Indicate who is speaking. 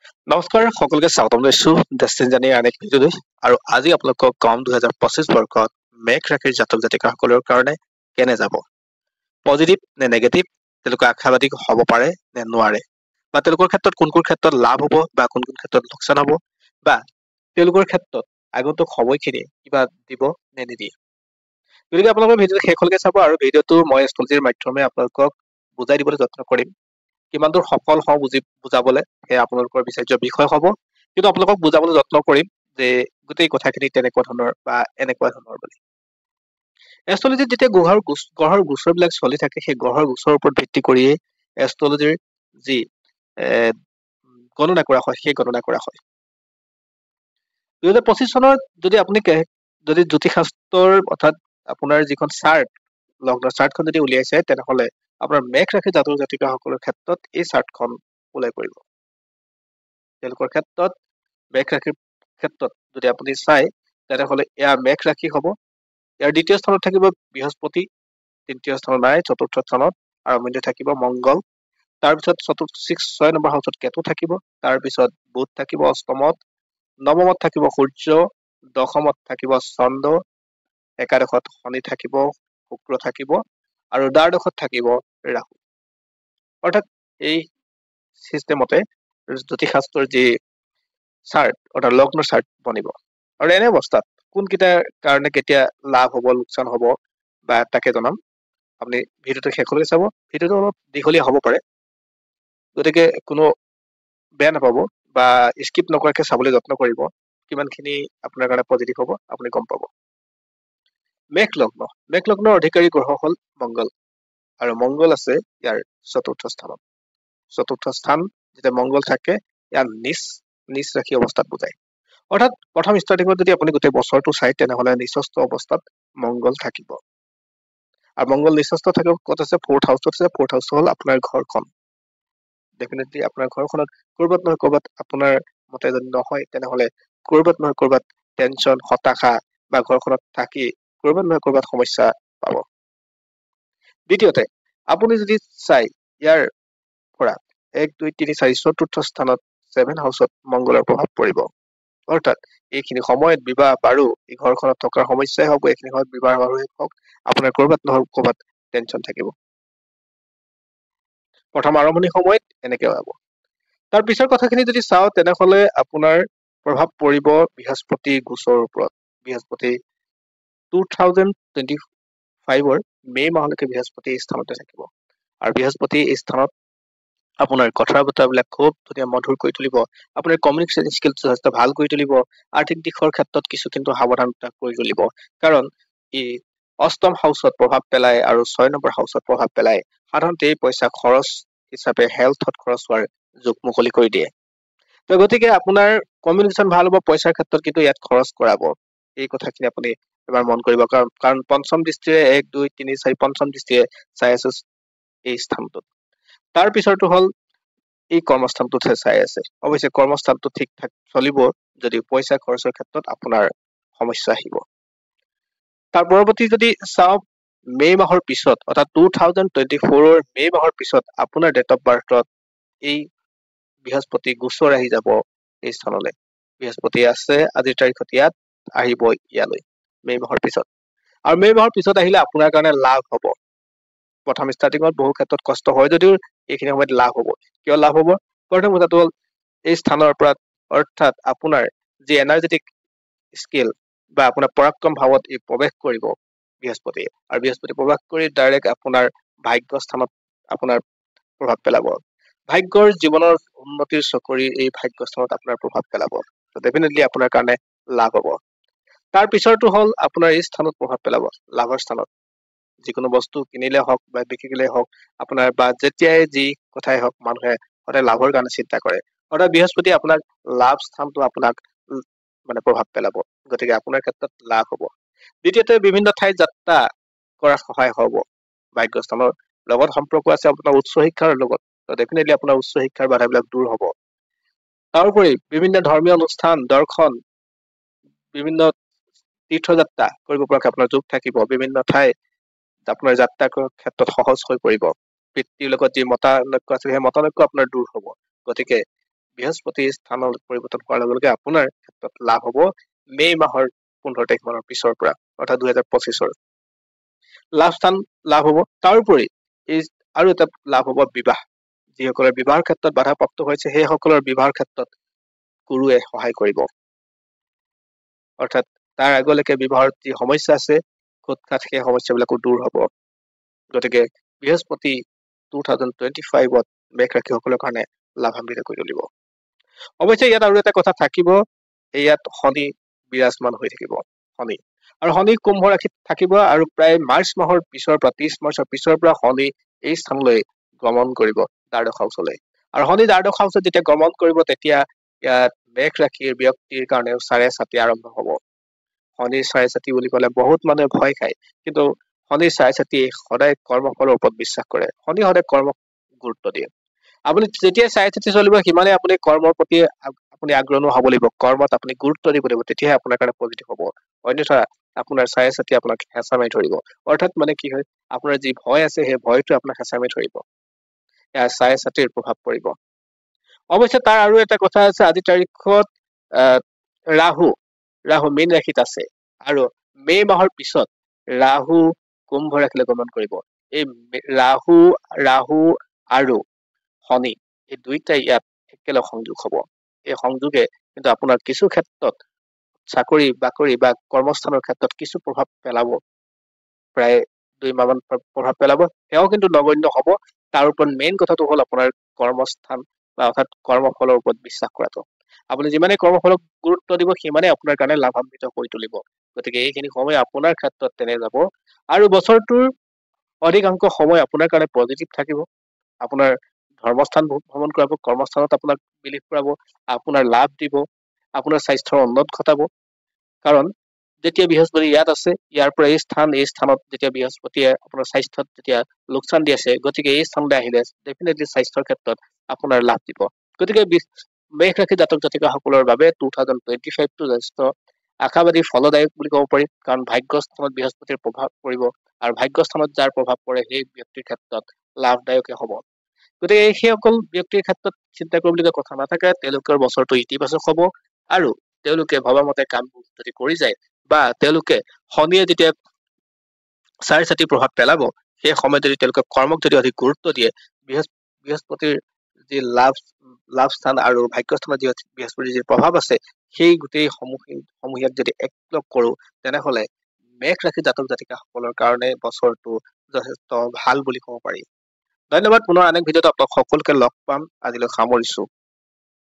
Speaker 1: নমস্কাৰ সকলোকে স্বাগতম জনাইছো ডেষ্টিনি জাৰ্নিৰ আন এক ভিডিঅ'লৈ আৰু আজি আপোনালোকক কম 2025 বৰ্ষত মেঘ ৰাশিৰ জাতক জাতিকাসকলৰ কাৰণে কেনে যাব পজিটিভ নে নেগেটিভ তেওঁলোকে আশাবাদী হ'ব পাৰে নে নোৱাৰে বা তেওঁলোকৰ ক্ষেত্ৰত কোন ক্ষেত্ৰত লাভ হ'ব বা কোন ক্ষেত্ৰত লোকচান হ'ব বা তেওঁলোকৰ ক্ষেত্ৰত আগন্তুক সময়খিনি কিবা দিব নে নিদিয়ে গতিকে আপোনালোকৰ ভিডিঅ'টো শেষলৈকে চাব আৰু ভিডিঅ'টো মই এষ্ট্ৰলজিৰ মাধ্যমে আপোনালোকক বুজাই দিবলৈ যত্ন কৰিম কিমান দূৰ সফল হওঁ বুজাবলৈ সেয়া আপোনালোকৰ বিচাৰ্য বিষয় হ'ব কিন্তু আপোনালোকক বুজাবলৈ যত্ন কৰিম যে গোটেই কথাখিনি তেনেকুৱা ধৰণৰ বা এনেকুৱা ধৰণৰ বুলি এষ্ট্ৰলজিত যেতিয়া গ্ৰহৰ গোচৰবিলাক চলি থাকে সেই গ্ৰহৰ গোচৰৰ ওপৰত ভিত্তি কৰিয়েই এষ্ট্ৰলজিৰ যি গণনা কৰা হয় সেই গণনা কৰা হয় 2025 চনত যদি আপুনি যদি জ্যোতিষশাস্ত্ৰৰ অৰ্থাৎ আপোনাৰ যিখন চাৰ্ট লগ্ন চাৰ্টখন যদি উলিয়াইছে তেনেহলে আপোনাৰ মেঘ ৰাশি জাতক জাতিকাসকলৰ ক্ষেত্ৰত এই চাৰ্টখন ওলাই পৰিব তেওঁলোকৰ ক্ষেত্ৰত মেঘ ৰাশিৰ ক্ষেত্ৰত যদি আপুনি চাই তেনেহলে এয়া মেঘ ৰাশি হ'ব ইয়াৰ দ্বিতীয় স্থানত থাকিব বৃহস্পতি তৃতীয় স্থানত নাই চতুৰ্থ স্থানত আৰম্ভণিতে থাকিব মংগল তাৰপিছত 6 নম্বৰ হাউচত কেতু থাকিব তাৰপিছত বুধ থাকিব অষ্টমত নৱমত থাকিব সূৰ্য দশমত থাকিব চন্দ্ৰ একাদশত শনি থাকিব শুক্ৰ থাকিব আৰু দ্বাদশত থাকিব ৰাহু অৰ্থাৎ এই সিস্টেমতে জ্যোতিষশাস্ত্ৰৰ যি চাৰ্ট অৰ্থাৎ লগ্ন চাৰ্ট বনিব আৰু এনে অৱস্থাত কোনকেইটাৰ কাৰণে কেতিয়া লাভ হ'ব লোকচান হ'ব বা তাকে জনাম আপুনি ভিডিঅ'টো শেষলৈকে চাব ভিডিঅ'টো অলপ দীঘলীয়া হ'ব পাৰে গতিকে কোনো বেয়া নাপাব বা স্কিপ নকৰাকৈ চাবলৈ যত্ন কৰিব কিমানখিনি আপোনাৰ কাৰণে পজিটিভ হ'ব আপুনি গম পাব মেঘ লগ্নৰ অধিকাৰী গ্ৰহ হ'ল মংগল আৰু মংগল আছে ইয়াৰ চতুৰ্থ স্থান যেতিয়া মংগল থাকে ইয়াৰ নিচ ৰাশি অৱস্থাত বুজায় অৰ্থাৎ প্ৰথম ষ্টাৰ্টিঙত যদি আপুনি গোটেই বছৰটো চাই তেনেহলে নিচস্থ অৱস্থাত মংগল থাকিব আৰু মংগল নিচস্থ থাকিব ক'ত আছে ফৰ্থ হাউচত আছে ফৰ্থ হাউচ হ'ল আপোনাৰ ঘৰখন ডেফিনেটলি আপোনাৰ ঘৰখনত কৰবাত নহয় কৰবাত আপোনাৰ মতে যদি নহয় তেনেহলে কৰবাত নহয় কৰবাত টেনচন হতাশা বা ঘৰখনত থাকি কৰবাত নহয় কৰবাত সমস্যা পাব দ্বিতীয়তে আপুনি যদি চাই ইয়াৰ পৰা 1 2 3 4 চতুৰ্থ স্থানত 7 হাউচত মংগলৰ প্ৰভাৱ পৰিব অৰ্থাৎ এইখিনি সময়ত বিবাহ বাৰু এই ঘৰখনত থকাৰ সমস্যাই হওক এইখিনি সময়ত বিবাহ বাৰু হওক আপোনাৰ কৰবাত নহয় কৰবাত টেনচন থাকিব প্ৰথম আৰম্ভণি সময়ত এনেকে হ'ব তাৰ পিছৰ কথাখিনি যদি চাও তেনেহলে আপোনাৰ প্ৰভাৱ পৰিব বৃহস্পতি গোচৰৰ ওপৰত বৃহস্পতি 2025 মে মাহলৈকে বৃহস্পতি এই স্থানতে থাকিব আৰু বৃহস্পতি এই স্থানত আপোনাৰ কথা বতৰাবিলাক খুব ধুনীয়া মধুৰ কৰি তুলিব আপোনাৰ কমিউনিকেশ্যন স্কিল যথেষ্ট ভাল কৰি তুলিব আৰ্থিক দিশৰ ক্ষেত্ৰত কিছু কিন্তু সাৱধানতা কৰি তুলিব কাৰণ ই অষ্টম হাউচত প্ৰভাৱ পেলায় আৰু 6 নম্বৰ হাউচত প্ৰভাৱ পেলায় সাধাৰণতে এই পইচা খৰচ হিচাপে হেলথত খৰচ হোৱাৰ যোগ মুকলি কৰি দিয়ে তো গতিকে আপোনাৰ কমিউনিকেশ্যন ভাল হ'ব পইচাৰ ক্ষেত্ৰত কিন্তু ইয়াত খৰচ কৰাব এই কথাখিনি আপুনি এবাৰ মন কৰিব কাৰণ পঞ্চম দৃষ্টিৰে 1 2 3 4 পঞ্চম দৃষ্টিৰে চাই আছে এই স্থানটোত তাৰ পিছৰটো হ'ল এই কৰ্মস্থানটোতহে চাই আছে অৱশ্যে কৰ্মস্থানটো ঠিক ঠাক চলিব যদি পইচা খৰচৰ ক্ষেত্ৰত আপোনাৰ সমস্যা আহিব তাৰ পৰৱৰ্তী যদি চাওক মে মাহৰ পিছত অৰ্থাৎ 2024 মে মাহৰ পিছত আপোনাৰ ডেট অফ বাৰ্থত এই বৃহস্পতি গোচৰ আহি যাব এই স্থানলৈ বৃহস্পতি আছে আজিৰ তাৰিখত ইয়াত আহিব ইয়ালৈ মে মাহৰ পিছত আৰু মে মাহৰ পিছত আহিলে আপোনাৰ কাৰণে লাভ হ'ব প্ৰথম ষ্টাৰ্টিঙত বহু ক্ষেত্ৰত কষ্ট হয় যদিও এইখিনি সময়ত লাভ হ'ব কিয় লাভ হ'ব প্ৰথম কথাটো হ'ল এই স্থানৰ পৰা অৰ্থাৎ আপোনাৰ যি এনাৰ্জেটিক স্কিল বা আপোনাৰ পৰাক্ৰম ভাৱত ই প্ৰৱেশ কৰিব বৃহস্পতি আৰু বৃহস্পতি প্ৰৱেশ কৰি ডাইৰেক্ট আপোনাৰ ভাগ্য স্থানত আপোনাৰ প্ৰভাৱ পেলাব ভাগ্যৰ জীৱনৰ উন্নতিৰ চকৰি এই ভাগ্য স্থানত আপোনাৰ প্ৰভাৱ পেলাব তো ডেফিনেটলি আপোনাৰ কাৰণে লাভ হ'ব তাৰ পিছৰটো হ'ল আপোনাৰ এই স্থানত প্ৰভাৱ পেলাব লাভৰ স্থানত যিকোনো বস্তু কিনিলে হওক বা বিকিলে হওক আপোনাৰ বা যেতিয়াই যি কথাই হওক মানুহে সদায় লাভৰ কাৰণে চিন্তা কৰে অৰ্থাৎ বৃহস্পতি আপোনাক লাভ স্থানটো আপোনাক মানে প্ৰভাৱ পেলাব গতিকে আপোনাৰ ক্ষেত্ৰত লাভ হ'ব দ্বিতীয়তে বিভিন্ন ঠাইত যাত্ৰা কৰাত সহায় হ'ব ভাগ্যস্থানৰ লগত সম্পৰ্ক আছে আপোনাৰ উচ্চ শিক্ষাৰ লগত ডেফিনেটলি আপোনাৰ উচ্চ শিক্ষাৰ বাধাবিলাক দূৰ হ'ব তাৰোপৰি বিভিন্ন ধৰ্মীয় অনুষ্ঠান দৰ্শন বিভিন্ন তীৰ্থযাত্ৰা কৰিব পৰাকৈ আপোনাৰ যোগ থাকিব বিভিন্ন ঠাই আপোনাৰ যাত্ৰা ক্ষেত্ৰত সহজ হৈ পৰিব পিতৃৰ লগত যি মতানৈক্য আছে সেই মতানৈক্য আপোনাৰ দূৰ হ'ব গতিকে বৃহস্পতি স্থানৰ পৰিৱৰ্তন হোৱাৰ লগে লগে আপোনাৰ ক্ষেত্ৰত লাভ হ'ব মে' মাহৰ 15 তাৰিখ মানৰ পিছৰ পৰা, অৰ্থাৎ 2025-ৰ লাভ হ'ব। তাৰোপৰি এই আৰু এটা লাভ হ'ব বিবাহ। যিসকলৰ বিবাহৰ ক্ষেত্ৰত বাধাপ্ৰাপ্ত হৈছে সেইসকলৰ বিবাহৰ ক্ষেত্ৰত গুৰুৱে সহায় কৰিব। অৰ্থাৎ তাৰ আগলৈকে বিবাহৰ যি সমস্যা আছে খুট খাট সেই সমস্যাবিলাকো দূৰ হ'ব। গতিকে বৃহস্পতি 2025-ত মেষ ৰাশিসকলৰ কাৰণে লাভান্বিত কৰি তুলিব। অৱশ্যে ইয়াত আৰু এটা কথা থাকিব, ইয়াত শনি বিৰাজমান হৈ থাকিব। শনি আৰু শনি কুম্ভ ৰাশিত থাকিব আৰু প্ৰায় মাৰ্চ মাহৰ পিছৰ পৰা 30 মাৰ্চৰ পিছৰ পৰা শনি এই স্থানলৈ গমন কৰিব দ্বাদশ হাউচলৈ। আৰু শনি দ্বাদশ হাউচত যেতিয়া গমন কৰিব তেতিয়া ইয়াত মেষ ৰাশিৰ ব্যক্তিৰ কাৰণেও চাৰে চাতি আৰম্ভ হ'ব। শনিৰ চাৰে চাতি বুলি ক'লে বহুত মানুহে ভয় খায়, কিন্তু শনিৰ চাৰে চাতি সদায় কৰ্মফলৰ ওপৰত বিশ্বাস কৰে। শনি সদায় কৰ্মক গুৰুত্ব দিয়ে। আপুনি যেতিয়া চাৰে চাতি চলিব সিমানে আপুনি কৰ্মৰ প্ৰতি আপুনি আগ্ৰহ হ'ব লাগিব, কৰ্মত আপুনি গুৰুত্ব দিব লাগিব, তেতিয়াহে আপোনাৰ কাৰণে পজিটিভ হ'ব। অন্যথা আপোনাৰ চাৰে চাতি আপোনাক হেঁচা মাৰি ধৰিব। অৰ্থাৎ মানে কি হয়, আপোনাৰ যি ভয় আছে সেই ভয়টো আপোনাক হেঁচা মাৰি ধৰিব। ইয়াৰ চাৰে চাতিৰ প্ৰভাৱ পৰিব। অৱশ্যে তাৰ আৰু এটা কথা আছে, আজিৰ তাৰিখত ৰাহু মীন ৰাশিত আছে আৰু মে' মাহৰ পিছত ৰাহু কুম্ভ ৰাশিলৈ গমন কৰিব। এই ৰাহু আৰু শনি এই দুইটাই ইয়াত একেলগে সংযোগ হ'ব। এই সংযোগে কিন্তু আপোনাৰ কিছু ক্ষেত্ৰত চাকৰি বাকৰি বা কৰ্মস্থানৰ ক্ষেত্ৰত কিছু প্ৰভাৱ পেলাব, প্ৰায় 2 মাহমান প্ৰভাৱ পেলাব। সেয়াও কিন্তু নগণ্য হ'ব। তাৰ ওপৰত মেইন কথাটো হ'ল আপোনাৰ কৰ্মস্থান বা অৰ্থাৎ কৰ্মফলৰ ওপৰত বিশ্বাস কৰাটো। আপুনি যিমানে কৰ্মফলক গুৰুত্ব দিব সিমানে আপোনাৰ কাৰণে লাভান্বিত কৰি তুলিব। গতিকে এইখিনি সময় আপোনাৰ ক্ষেত্ৰত তেনে যাব আৰু বছৰটোৰ অধিকাংশ সময় আপোনাৰ কাৰণে পজিটিভ থাকিব। আপোনাৰ ধৰ্মস্থান ভ্ৰমণ কৰাব, কৰ্মস্থানত আপোনাক বিলিভ কৰাব, আপোনাৰ লাভ দিব, আপোনাৰ স্বাস্থ্যৰ উন্নত ঘটাব। কাৰণ যেতিয়া বৃহস্পতি ইয়াত আছে, ইয়াৰ পৰা এই স্থানত যেতিয়া বৃহস্পতিয়ে আপোনাৰ স্বাস্থ্যত যেতিয়া লোকচান দি আছে, গতিকে এই স্থানলৈ আহিলে ডেফিনেটলি স্বাস্থ্যৰ ক্ষেত্ৰত আপোনাৰ লাভ দিব। গতিকে মেষ ৰাশি জাতক জাতিকাসকলৰ বাবে 2025টো যথেষ্ট আশাবাদী ফলদায়ক বুলি ক'ব পাৰি। কাৰণ ভাগ্যস্থানত বৃহস্পতিৰ প্ৰভাৱ পৰিব আৰু ভাগ্যস্থানত যাৰ প্ৰভাৱ পৰে সেই ব্যক্তিৰ ক্ষেত্ৰত লাভদায়কে হ'ব। গতিকে সেইসকল ব্যক্তিৰ ক্ষেত্ৰত চিন্তা কৰিবলগীয়া কথা নাথাকে। তেওঁলোকৰ বছৰটো ইতিবাচক হ'ব আৰু তেওঁলোকে ভবামতে কামবোৰ যদি কৰি যায় বা তেওঁলোকে শনিয়ে যেতিয়া চাৰে চাতি প্ৰভাৱ পেলাব সেই সময়ত যদি তেওঁলোকে কৰ্মক যদি অধিক গুৰুত্ব দিয়ে, বৃহস্পতিৰ যি লাভ স্থান আৰু ভাগ্যস্থানত যি বৃহস্পতিৰ যি প্ৰভাৱ আছে সেই গোটেই সমূহীয়াক যদি একলগ কৰো, তেনেহলে মেষ ৰাশি জাতক জাতিকাসকলৰ কাৰণে বছৰটো যথেষ্ট ভাল বুলি ক'ব পাৰি। ধন্যবাদ। পুনৰ আন এক ভিডিঅ'ত আপোনাক সকলোকে লগ পাম। আজিলৈ সামৰিছো।